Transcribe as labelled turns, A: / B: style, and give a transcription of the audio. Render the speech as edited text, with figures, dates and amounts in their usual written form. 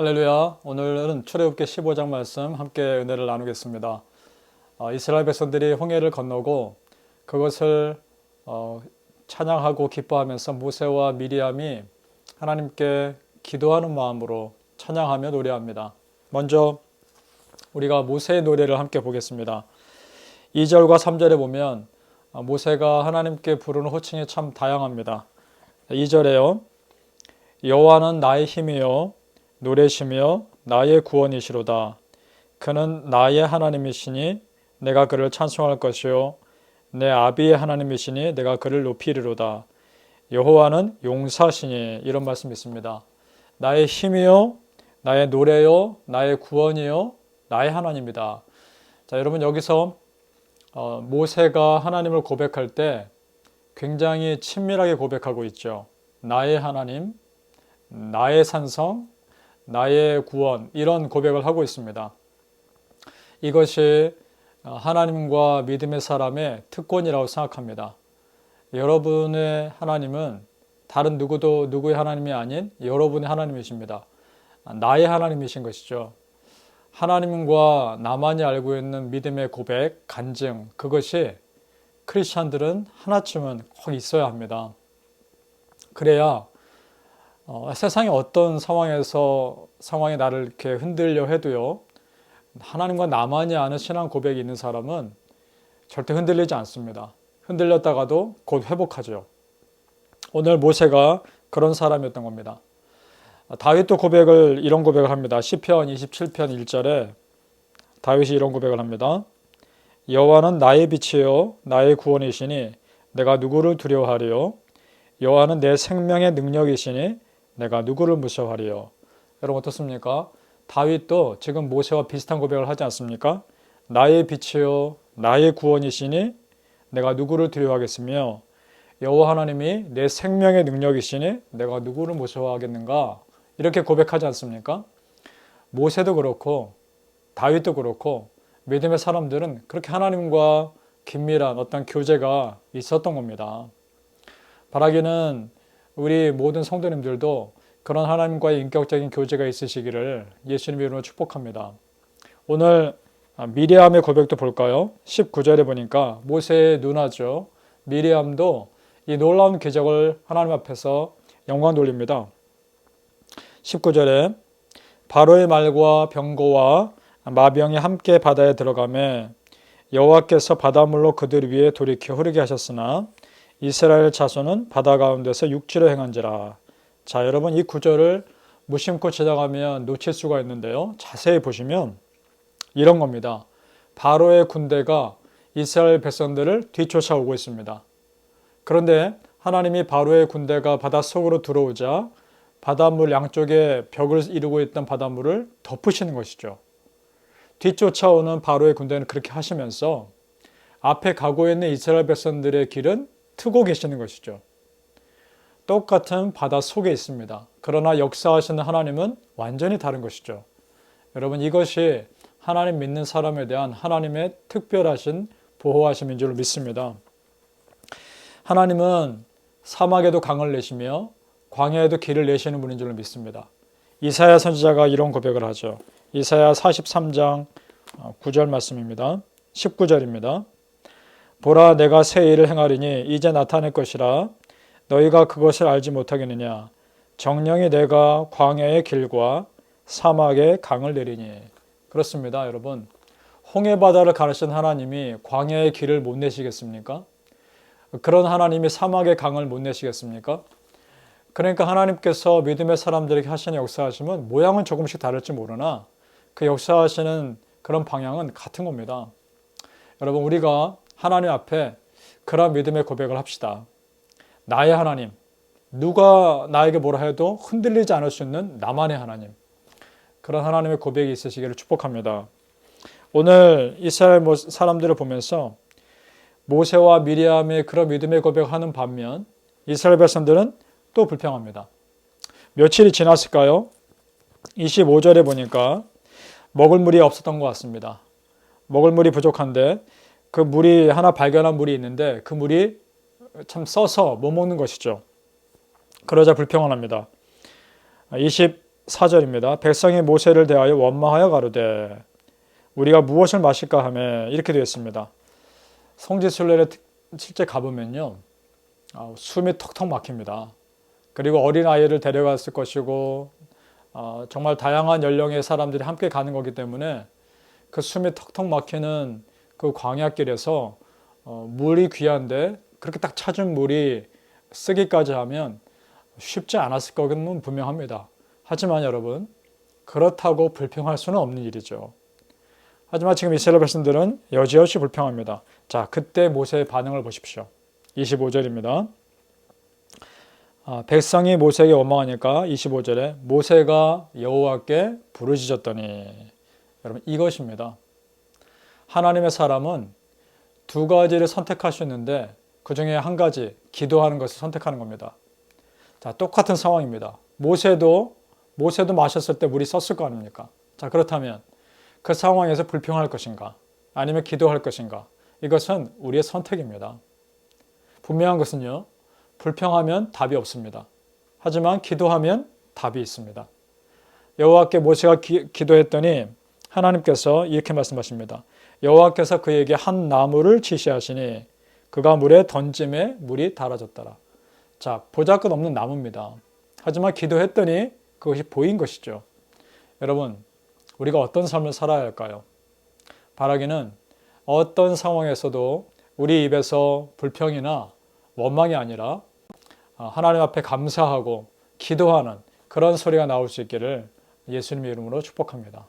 A: 할렐루야. 오늘은 출애굽기 15장 말씀 함께 은혜를 나누겠습니다. 이스라엘 백성들이 홍해를 건너고 그것을 찬양하고 기뻐하면서 모세와 미리암이 하나님께 기도하는 마음으로 찬양하며 노래합니다. 먼저 우리가 모세의 노래를 함께 보겠습니다. 2절과 3절에 보면 모세가 하나님께 부르는 호칭이 참 다양합니다. 2절에요. 여호와는 나의 힘이요 노래시며 나의 구원이시로다. 그는 나의 하나님이시니 내가 그를 찬송할 것이요 내 아비의 하나님이시니 내가 그를 높이리로다. 여호와는 용사시니, 이런 말씀이 있습니다. 나의 힘이요 나의 노래요 나의 구원이요 나의 하나님이다. 자, 여러분, 여기서 모세가 하나님을 고백할 때 굉장히 친밀하게 고백하고 있죠. 나의 하나님, 나의 산성, 나의 구원, 이런 고백을 하고 있습니다. 이것이 하나님과 믿음의 사람의 특권이라고 생각합니다. 여러분의 하나님은 다른 누구도 누구의 하나님이 아닌 여러분의 하나님이십니다. 나의 하나님이신 것이죠. 하나님과 나만이 알고 있는 믿음의 고백, 간증, 그것이 크리스찬들은 하나쯤은 꼭 있어야 합니다. 그래야 세상의 어떤 상황이 나를 이렇게 흔들려 해도요, 하나님과 나만이 아는 신앙 고백이 있는 사람은 절대 흔들리지 않습니다. 흔들렸다가도 곧 회복하죠. 오늘 모세가 그런 사람이었던 겁니다. 다윗도 이런 고백을 합니다. 시편 27편 1절에 다윗이 이런 고백을 합니다. 여호와는 나의 빛이요 나의 구원이시니 내가 누구를 두려워하리요. 여호와는 내 생명의 능력이시니 내가 누구를 무서워하리요. 여러분, 어떻습니까? 다윗도 지금 모세와 비슷한 고백을 하지 않습니까? 나의 빛이요 나의 구원이시니 내가 누구를 두려워하겠으며 여호와 하나님이 내 생명의 능력이시니 내가 누구를 무서워하겠는가, 이렇게 고백하지 않습니까? 모세도 그렇고 다윗도 그렇고 믿음의 사람들은 그렇게 하나님과 긴밀한 어떤 교제가 있었던 겁니다. 바라기는 우리 모든 성도님들도 그런 하나님과의 인격적인 교제가 있으시기를 예수님의 이름으로 축복합니다. 오늘 미리암의 고백도 볼까요? 19절에 보니까 모세의 누나죠. 미리암도 이 놀라운 기적을 하나님 앞에서 영광 돌립니다. 19절에 바로의 말과 병거와 마병이 함께 바다에 들어가매 여호와께서 바닷물로 그들 위에 돌이켜 흐르게 하셨으나 이스라엘 자손은 바다 가운데서 육지로 행한지라. 자, 여러분, 이 구절을 무심코 지나가면 놓칠 수가 있는데요. 자세히 보시면 이런 겁니다. 바로의 군대가 이스라엘 백성들을 뒤쫓아오고 있습니다. 그런데 하나님이 바로의 군대가 바닷속으로 들어오자 바닷물 양쪽에 벽을 이루고 있던 바닷물을 덮으시는 것이죠. 뒤쫓아오는 바로의 군대는 그렇게 하시면서 앞에 가고 있는 이스라엘 백성들의 길은 트고 계시는 것이죠. 똑같은 바다 속에 있습니다. 그러나 역사하시는 하나님은 완전히 다른 것이죠. 여러분, 이것이 하나님 믿는 사람에 대한 하나님의 특별하신 보호하심인 줄 믿습니다. 하나님은 사막에도 강을 내시며 광야에도 길을 내시는 분인 줄 믿습니다. 이사야 선지자가 이런 고백을 하죠. 이사야 43장 9절 말씀입니다. 19절입니다. 보라, 내가 새 일을 행하리니 이제 나타낼 것이라 너희가 그것을 알지 못하겠느냐. 정령이 내가 광야의 길과 사막에 강을 내리니. 그렇습니다, 여러분. 홍해바다를 가르친 하나님이 광야의 길을 못 내시겠습니까? 그런 하나님이 사막의 강을 못 내시겠습니까? 그러니까 하나님께서 믿음의 사람들에게 하시는 역사하심은 모양은 조금씩 다를지 모르나 그 역사하시는 그런 방향은 같은 겁니다. 여러분, 우리가 하나님 앞에 그런 믿음의 고백을 합시다. 나의 하나님, 누가 나에게 뭐라 해도 흔들리지 않을 수 있는 나만의 하나님, 그런 하나님의 고백이 있으시기를 축복합니다. 오늘 이스라엘 사람들을 보면서 모세와 미리암의 그런 믿음의 고백을 하는 반면 이스라엘 백성들은 또 불평합니다. 며칠이 지났을까요? 25절에 보니까 먹을 물이 없었던 것 같습니다. 먹을 물이 부족한데 그 물이 하나 발견한 물이 있는데 그 물이 참 써서 못 먹는 것이죠. 그러자 불평을 합니다. 4절입니다. 백성이 모세를 대하여 원망하여 가로되 우리가 무엇을 마실까 하며 이렇게 되어 있습니다. 성지순례를 실제 가보면요, 숨이 턱턱 막힙니다. 그리고 어린아이를 데려갔을 것이고 정말 다양한 연령의 사람들이 함께 가는 거기 때문에 그 숨이 턱턱 막히는 그 광야길에서 물이 귀한데 그렇게 딱 찾은 물이 쓰기까지 하면 쉽지 않았을 것은 분명합니다. 하지만 여러분, 그렇다고 불평할 수는 없는 일이죠. 하지만 지금 이스라엘 백성들은 여지없이 불평합니다. 자, 그때 모세의 반응을 보십시오. 25절입니다. 백성이 모세에게 원망하니까 25절에 모세가 여호와께 부르짖었더니, 여러분 이것입니다. 하나님의 사람은 두 가지를 선택할 수 있는데 그 중에 한 가지, 기도하는 것을 선택하는 겁니다. 자, 똑같은 상황입니다. 모세도 마셨을 때 물이 썼을 거 아닙니까? 자, 그렇다면 그 상황에서 불평할 것인가? 아니면 기도할 것인가? 이것은 우리의 선택입니다. 분명한 것은요, 불평하면 답이 없습니다. 하지만 기도하면 답이 있습니다. 여호와께 모세가 기도했더니 하나님께서 이렇게 말씀하십니다. 여호와께서 그에게 한 나무를 지시하시니 그가 물에 던짐에 물이 달아졌더라. 자, 보잘것없는 나무입니다. 하지만 기도했더니 그것이 보인 것이죠. 여러분, 우리가 어떤 삶을 살아야 할까요? 바라기는 어떤 상황에서도 우리 입에서 불평이나 원망이 아니라 하나님 앞에 감사하고 기도하는 그런 소리가 나올 수 있기를 예수님의 이름으로 축복합니다.